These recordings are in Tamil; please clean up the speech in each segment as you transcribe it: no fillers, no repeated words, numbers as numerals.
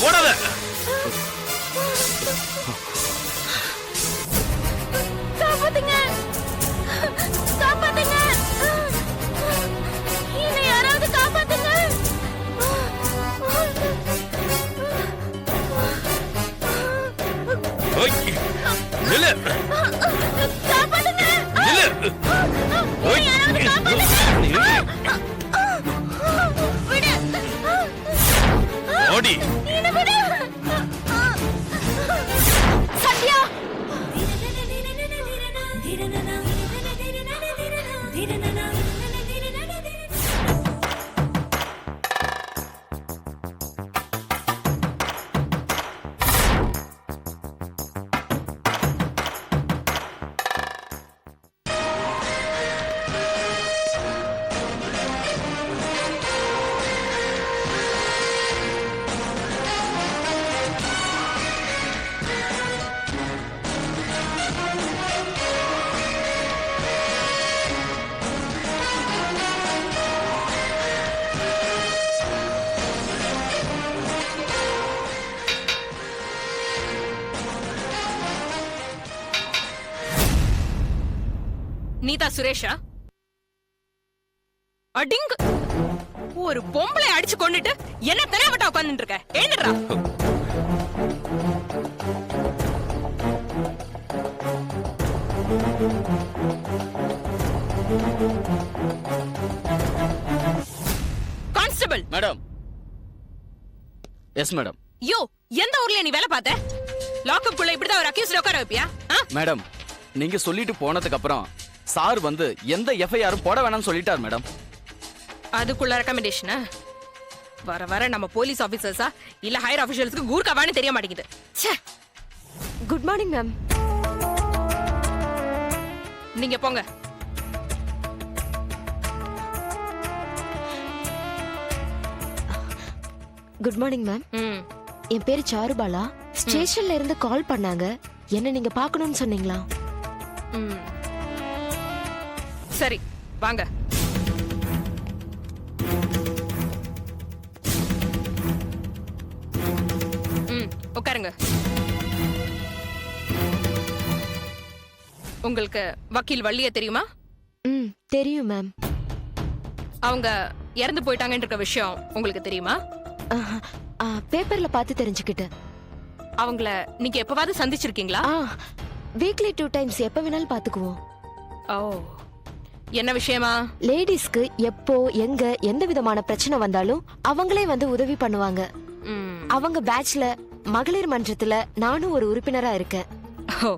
ஓடாத. காப்பாத்துங்க, காப்பாத்துங்க, என்னை யாராவது காப்பாத்துங்க. ஓய், நில்லு. காப்பாத்துங்க, நில்லு. ஓய். யாராவது காப்பாத்துங்க. விடு. ஓடி. என்னை விடு. சத்யா. நீதா சுரேஷா? அடிங்க, ஒரு பொம்பளை அடிச்சு கொண்டுட்டு என்ன தெரியவட்டா உட்கார்ந்துட்டு இருக்க? ஏண்டா constable madam. Yes madam. Yo, எந்த ஊர்ல நீ வேலை பார்த்த? லாக்அப் குள்ள இப்படிதான் ஒரு அக்யூஸ்ட் உட்கார வைப்பியா? மேடம், நீங்க சொல்லிட்டு போனதுக்கு அப்புறம் சார் வந்து எந்த எஃப்ஐஆரும் போட வேணாம்னு சொல்லிட்டார் மேடம். அதுக்குள்ள ரெக்கமெண்டேஷனா? வர வர நம்ம போலீஸ் ஆபீசர்ஸா இல்ல ஹையர் ஆபீஷியல்ஸ்க்கு கூர்க்காவான்னு தெரிய மாட்டேங்குது. ச்சே. Good morning ma'am. நீங்க போங்க. Good morning ma'am. ம். என் பேரு சாருபாலா. ஸ்டேஷன்ல இருந்து கால் பண்ணாங்க. என்ன நீங்க பார்க்கணும்னு சொன்னீங்களா? ம். சரி, வாங்க. ம், உட்காருங்க. உங்களுக்கு வக்கீல் வள்ளிய தெரியுமா? ம், தெரியும் மேம். அவங்க இறந்து போயிட்டாங்கன்ற இருக்க விஷயம் உங்களுக்கு தெரியுமா? பேப்பர்ல பார்த்து தெரிஞ்சுக்கிட்டேன். அவங்கள நீங்க எப்பவாவது சந்திச்சிருக்கீங்களா? வீக்லி 2 டைம்ஸ் எப்ப வேணாலும் பாத்துக்குவோம். ஓ, என்ன விஷயமா? லேடிஸ்க்கு எப்போ எங்க எந்த விதமான பிரச்சனை வந்தாலும் அவங்களே வந்து உதவி பண்ணுவாங்க. ம். அவங்க பேட்ச்ல மகளிர் மன்றத்துல நானும் ஒரு உறுப்பினரா இருக்கேன். ஓ,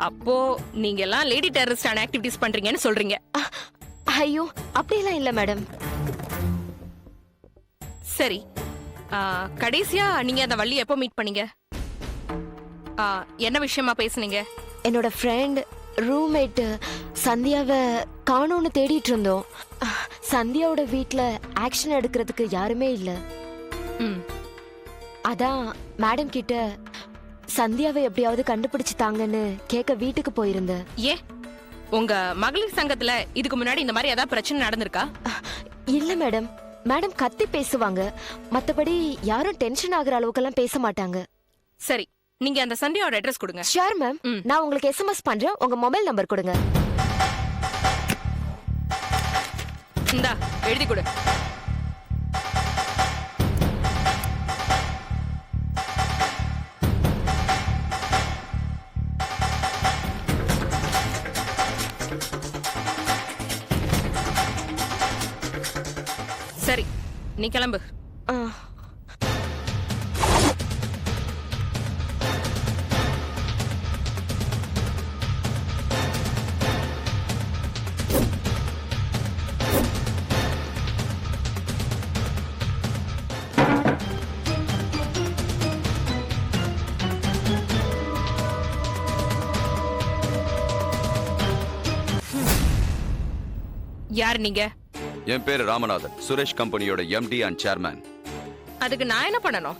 அப்போ நீங்க எல்லாம் லேடி டெரரிஸ்டான ஆக்டிவிட்டீஸ் பண்றீங்கன்னு சொல்றீங்க. ஐயோ, அப்படியெல்லாம் இல்ல மேடம். சரி, கடைசியா நீங்க அந்த வள்ளி எப்போ மீட் பண்ணீங்க? என்ன விஷயமா பேசுனீங்க? என்னோட ஃப்ரெண்ட் ரூம்மேட் சந்தியாவை காணோன்னு தேடிட்டு இருந்தோம். சந்தியாவோட வீட்ல ஆக்ஷன் எடுக்கிறதுக்கு யாருமே இல்ல. ம். அதான் மேடம் கிட்ட சந்தியாவை எப்படியாவது கண்டுபிடிச்சு தாங்கன்னு கேட்க வீட்டுக்கு போயிருந்தேன். ஏ, உங்க மகளிர் சங்கத்துல இதுக்கு முன்னாடி இந்த மாதிரி ஏதாவது பிரச்சனை நடந்திருக்கா? இல்ல மேடம். மேடம் கத்தி பேசுவாங்க, மத்தபடி யாரும் டென்ஷன் ஆகுற அளவுக்கெல்லாம் பேச மாட்டாங்க. சரி, நீங்க அந்த சந்தியாவோட அட்ரஸ் கொடுங்க. Sure ma'am. நான் உங்களுக்கு எஸ்எம்எஸ் பண்றேன். உங்க மொபைல் நம்பர் கொடுங்க. இந்தா, எழுதி கொடு. சரி, நீ கிளம்பு. யார் நீங்க? என் பேரு ராமநாதன், சுரேஷ் கம்பெனியோட எம்டி அண்ட் சேர்மேன். அதுக்கு நான் என்ன பண்ணணும்?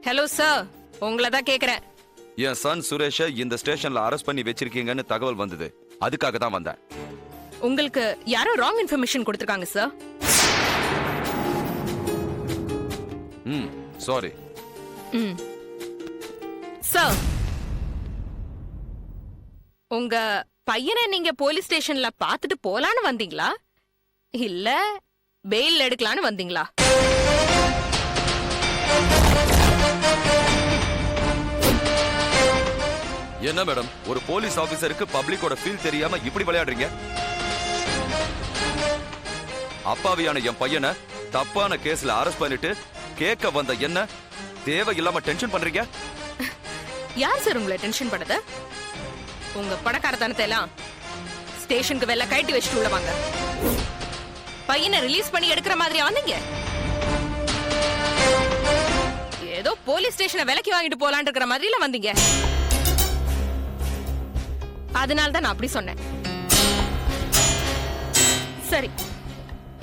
ஹலோ சார், உங்களை தான் கேக்குறேன். என் சன் சுரேஷை இந்த ஸ்டேஷன்ல அரெஸ்ட் பண்ணி வச்சிருக்கீங்கன்னு தகவல் வந்தது. அதுக்காக தான் வந்தேன். உங்களுக்கு யாரோ ராங் இன்ஃபர்மேஷன் கொடுத்திருக்காங்க சார். சாரி. ம் சார், உங்க பையனை நீங்க போலீஸ் ஸ்டேஷன்ல பார்த்துட்டு போலான்னு வந்தீங்களா இல்ல பெயில் எடுக்கலான்னு வந்தீங்களா? என்ன மேடம், ஒரு போலீஸ் ஆபீசருக்கு பப்ளிக்கோட ஃபீல் தெரியாம இப்படி விளையாடுறீங்க? அப்பாவியான என் பையனை தப்பான கேஸ்ல அரெஸ்ட் பண்ணிட்டு கேட்க வந்த என்ன தேவையில்லாம டென்ஷன் பண்றீங்க? யார் சார் உங்களை டென்ஷன் பண்ணது? உங்க பணக்காரத்தனத்தை எல்லாம் ஸ்டேஷனுக்கு வெளில கட்டி வச்சுட்டு உள்ள வாங்க. பையனை ரிலீஸ் பண்ணி எடுக்கிற மாதிரியா வந்தீங்க? ஏதோ போலீஸ் ஸ்டேஷனை விலைக்கு வாங்கிட்டு போலான்னு இருக்கிற மாதிரில வந்தீங்க. அதனால தான் நான் அப்படி சொன்னேன். சரி,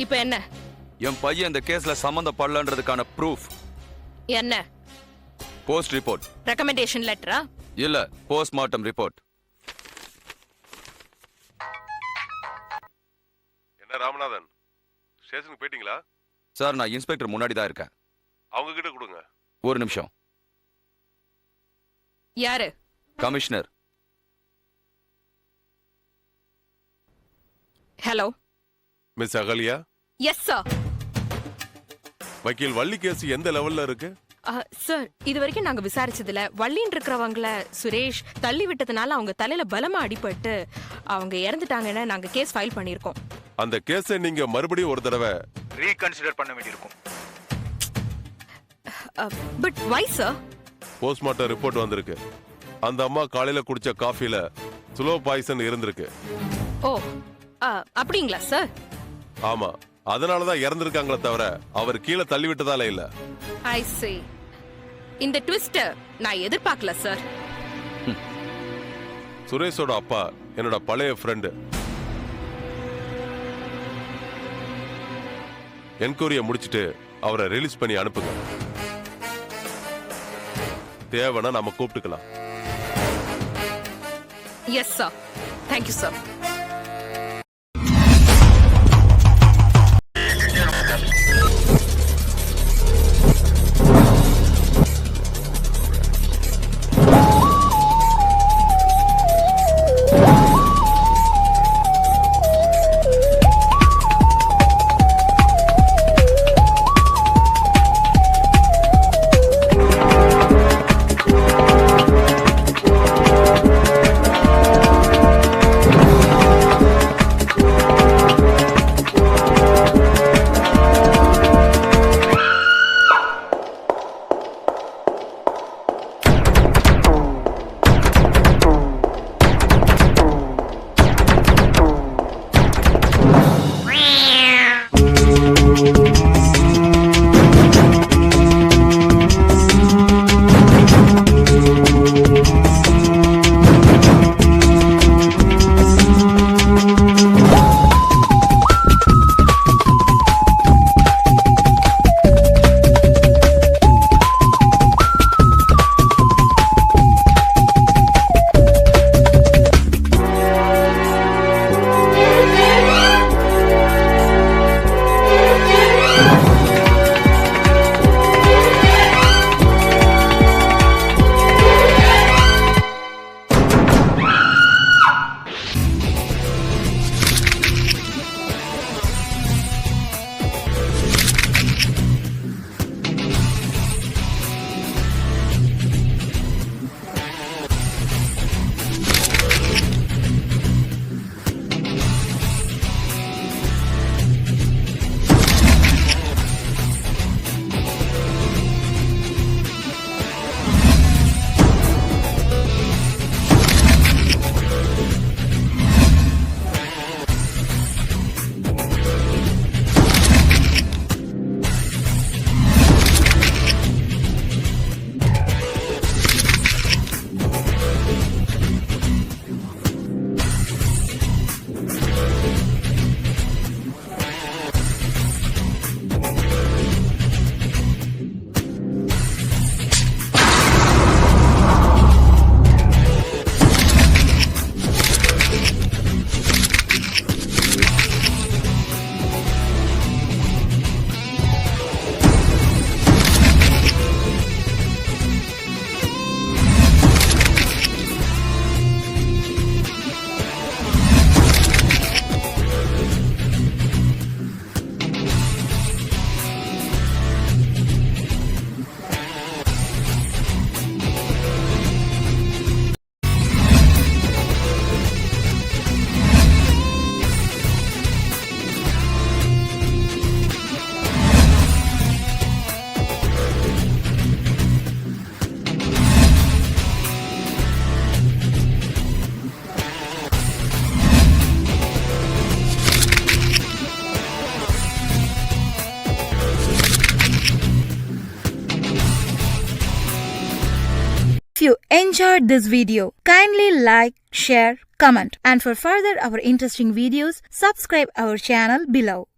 இப்ப என்ன? என் பையன் இந்த கேஸ்ல சம்பந்தப்படலன்றதுக்கான ப்ரூஃப் என்ன? Post report. ரெக்கமெண்டேஷன் லெட்டரா? இல்ல, போஸ்ட்மார்ட்டம் ரிப்போர்ட். என்ன ராமநாதன், ஸ்டேஷனுக்கு போயிட்டீங்களா? சார், நான் இன்ஸ்பெக்டர் முன்னாடி தான் இருக்கேன். அவங்க கிட்ட கொடுங்க. ஒரு நிமிஷம். யாரு? Commissioner. Hello. Miss Ahalya? Yes sir. வக்கீல் வள்ளி கேஸ் எந்த லெவல்ல இருக்கு? சார், இது வரைக்கும் நாங்க விசாரிச்சதுல வள்ளின்னு இருக்கிறவங்கள சுரேஷ் தள்ளி விட்டதுனால அவங்க தலையில பலமா அடிபட்டு அவங்க இறந்துட்டாங்கன்னு நாங்க கேஸ் ஃபைல் பண்ணிருக்கோம். அந்த கேஸை நீங்க மறுபடியும் ஒரு தடவை ரீகன்சிடர் பண்ண வேண்டியிருக்கும். But why sir? Postmortem report வந்திருக்கு. அந்த அம்மா காலையில குடிச்ச காஃபில ஸ்லோ பாய்சன் இருந்திருக்கு. ஓ, அப்படிங்களா சார்? ஆமா, அதனாலதான் இறந்திருக்காங்களே தவிர அவர் கீழே தள்ளி விட்டதால இல்ல. ஐ see. இந்த ட்விஸ்ட் நான் எதிர்பார்க்கல சார். சுரேஷோட அப்பா என்னோட பழைய ஃப்ரெண்டு. என்கொயரியை முடிச்சிட்டு அவரை ரிலீஸ் பண்ணி அனுப்புங்க. தேவைன்னா நம்ம கூப்பிட்டுக்கலாம். Yes sir. Thank you sir. enjoyed this video. Kindly like, share, comment, and for further our interesting videos, subscribe our channel below.